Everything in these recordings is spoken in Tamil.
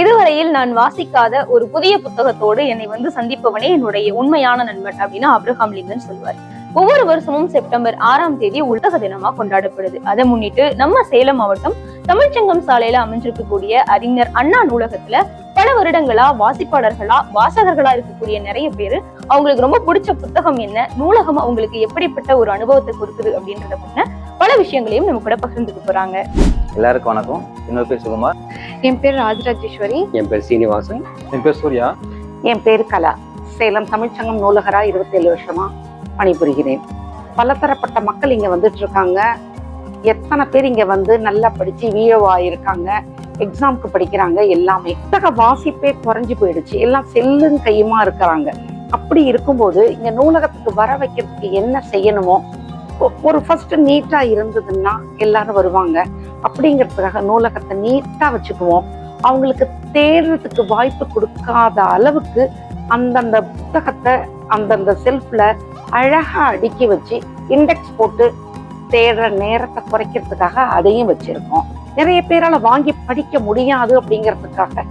இதுவரையில் நான் வாசிக்காத ஒரு புதிய புத்தகத்தோடு என்னை சந்திப்பவனே என்னுடைய உண்மையான நண்பன் அப்படின்னு ஆபிரகாம் லிங்கன் சொல்வார். ஒவ்வொரு வருஷமும் செப்டம்பர் 6ஆம் தேதி புத்தக தினமா கொண்டாடப்படுது. அதை முன்னிட்டு நம்ம சேலம் மாவட்டம் தமிழ்ச்சங்கம் சாலையில அமைஞ்சிருக்கக்கூடிய அறிஞர் அண்ணா நூலகத்துல பல வருடங்களா வாசிப்பாளர்களா வாசகர்களா இருக்கக்கூடிய நிறைய பேரு அவங்களுக்கு ரொம்ப பிடிச்ச புத்தகம் என்ன, நூலகம் அவங்களுக்கு எப்படிப்பட்ட ஒரு அனுபவத்தை கொடுக்குது அப்படின்றத பத்தின பல விஷயங்களையும் நம்ம கூட பகிர்ந்துக்க போறாங்க. எல்லாருக்கும் வணக்கம். என்னோட பேர் சுகுமார். என் பேர் ராஜராஜேஸ்வரி. என் பேர் சீனிவாசன். என் பேர் சூர்யா. என் பேர் கலா. சேலம் தமிழ்ச்சங்கம் நூலகரா 27 வருஷமா பணிபுரிகிறேன். பலதரப்பட்ட மக்கள் இங்க வந்துட்டு இருக்காங்க. எத்தனை பேர் இங்க வந்து நல்லா படிச்சு விஓ ஆயிருக்காங்க, எக்ஸாம்க்கு படிக்கிறாங்க. எல்லாமே புத்தக வாசிப்பே குறைஞ்சு போயிடுச்சு. எல்லாம் செல்லும் கையுமா இருக்கிறாங்க. அப்படி இருக்கும்போது இங்க நூலகத்துக்கு வர வைக்கிறதுக்கு என்ன செய்யணுமோ, ஒரு ஃபர்ஸ்ட் நீட்டா இருந்ததுன்னா எல்லாரும் வருவாங்க. அப்படிங்கிறதுக்காக நூலகத்தை நீட்டா வச்சுக்குவோம். அவங்களுக்கு தேடுறதுக்கு வாய்ப்பு கொடுக்காத அளவுக்கு அந்தந்த புத்தகத்தை அந்தந்த செல்ஃப்ல அழகா அடுக்கி வச்சு இண்டெக்ஸ் போட்டு தேடுற நேரத்தை குறைக்கிறதுக்காக அதையும் வச்சிருக்கோம். நிறைய பேரால வாங்கி படிக்க முடியாது அப்படிங்கிறதுக்காக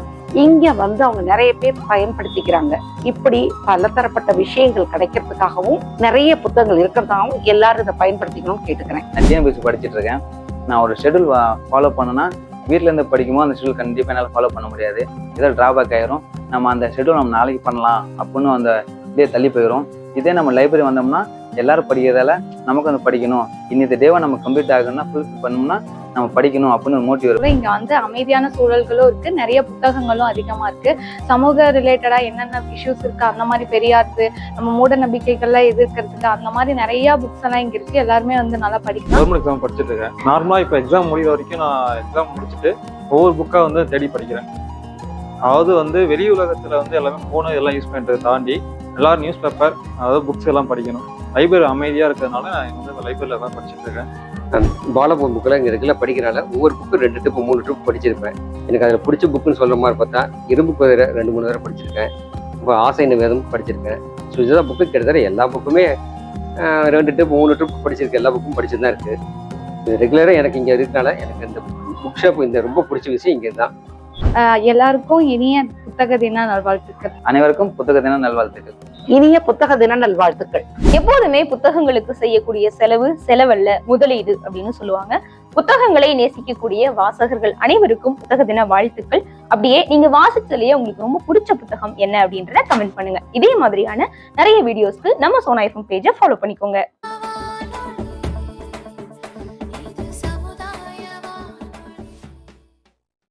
இங்க வந்து அவங்க நிறைய பேர் பயன்படுத்திக்கிறாங்க. இப்படி பலதரப்பட்ட விஷயங்கள் கிடைக்கிறதுக்காகவும் நிறைய புத்தகங்கள் இருக்கிறதாகவும் எல்லாரும் இதை பயன்படுத்திக்கணும்னு கேட்டுக்கிறேன். நான் டிஎன்பிஎஸ்சி படிச்சுட்டு இருக்கேன். நான் ஒரு ஷெடியூல் ஃபாலோ பண்ணேன்னா வீட்டில் இருந்து படிக்கும்போது அந்த ஷெடியூல் கண்டிப்பாக என்னால் ஃபாலோ பண்ண முடியாது. ஏதாவது டிராபேக் ஆயிரும். நம்ம அந்த ஷெடியூல் நம்ம நாளைக்கு பண்ணலாம் அப்படின்னு அந்த இதே தள்ளி போயிடும். இதே நம்ம லைப்ரரி வந்தோம்னா எல்லாரும் படிக்கிறதால நமக்கு வந்து படிக்கணும், இன்னித்த டேவை நம்ம கம்ப்ளீட் ஆகணும்னா ஃபுல்ஃபில் பண்ணோம்னா நம்ம படிக்கணும் அப்படின்னு ஒரு மோட்டிவ் இருக்கும். இங்க வந்து அமைதியான சூழல்களும் இருக்கு, நிறைய புத்தகங்களும் அதிகமா இருக்கு. சமூக ரிலேட்டடா என்னென்ன இஷ்யூஸ் இருக்கு, அந்த மாதிரி பெரியார்த்து நம்ம மூட நம்பிக்கைகள்லாம் எதிர்க்கிறதுக்கு அந்த மாதிரி நிறைய புக்ஸ் எல்லாம் இங்க இருக்கு. எல்லாருமே வந்து நல்லா படிக்கலாம். கவர்மெண்ட் எக்ஸாம் படிச்சுட்டு இருக்கேன். நார்மலா இப்போ எக்ஸாம் முடிகிற வரைக்கும் நான் எக்ஸாம் முடிச்சுட்டு ஒவ்வொரு புக்கா வந்து தேடி படிக்கிறேன். அதாவது வந்து வெளி உலகத்துல வந்து எல்லாமே போன எல்லாம் யூஸ் பண்ணிட்டு தாண்டி எல்லாரும் நியூஸ் பேப்பர், அதாவது புக்ஸ் எல்லாம் படிக்கணும். லைப்ரரி அமைதியா இருக்கிறதுனால நான் வந்து லைப்ரரியில தான் படிச்சுட்டு இருக்கேன். பாலபோன் புக்கெல்லாம் இங்கே ரெகுலர் படிக்கிறனால ஒவ்வொரு புக்கு 2 ட்ரிப் 3 ட்ரிப் படிச்சிருப்பேன். எனக்கு அதில் பிடிச்ச புக்குன்னு சொல்கிற மாதிரி பார்த்தா இரும்பு குதிரை 2-3 தடவை படிச்சிருக்கேன். இப்போ ஆசை நிவேதம் படிச்சிருக்கேன். ஸோ இதுதான் புக்கு கிட்டத்தட்ட எல்லா புக்குமே 2 ட்ரிப் 3 ட்ரிப் படிச்சிருக்கேன். எல்லா புக்கும் படிச்சு தான் இருக்குது. இது ரெகுலராக எனக்கு இங்கே இருக்கனால எனக்கு இந்த புக் ஷாப் இந்த ரொம்ப பிடிச்ச விஷயம் இங்கே தான். எல்லாருக்கும் இனிய புத்தக தின நல்வாழ்த்துக்கள். அனைவருக்கும் புத்தக தின நல்வாழ்த்துக்கள். இனிய புத்தக தின நல்வாழ்த்துக்கள். எப்போதுமே புத்தகங்களுக்கு செய்யக்கூடிய செலவு செலவல்ல, முதலீடு அப்படின்னு சொல்லுவாங்க. புத்தகங்களை நேசிக்கக்கூடிய வாசகர்கள் அனைவருக்கும் புத்தக தின வாழ்த்துக்கள். அப்படியே நீங்க வாசிச்சதுலயே உங்களுக்கு ரொம்ப பிடிச்ச புத்தகம் என்ன அப்படின்றத கமெண்ட் பண்ணுங்க. இதே மாதிரியான நிறைய வீடியோஸ்க்கு நம்ம சோனா எஃப்எம் பேஜை ஃபாலோ பண்ணிக்கோங்க.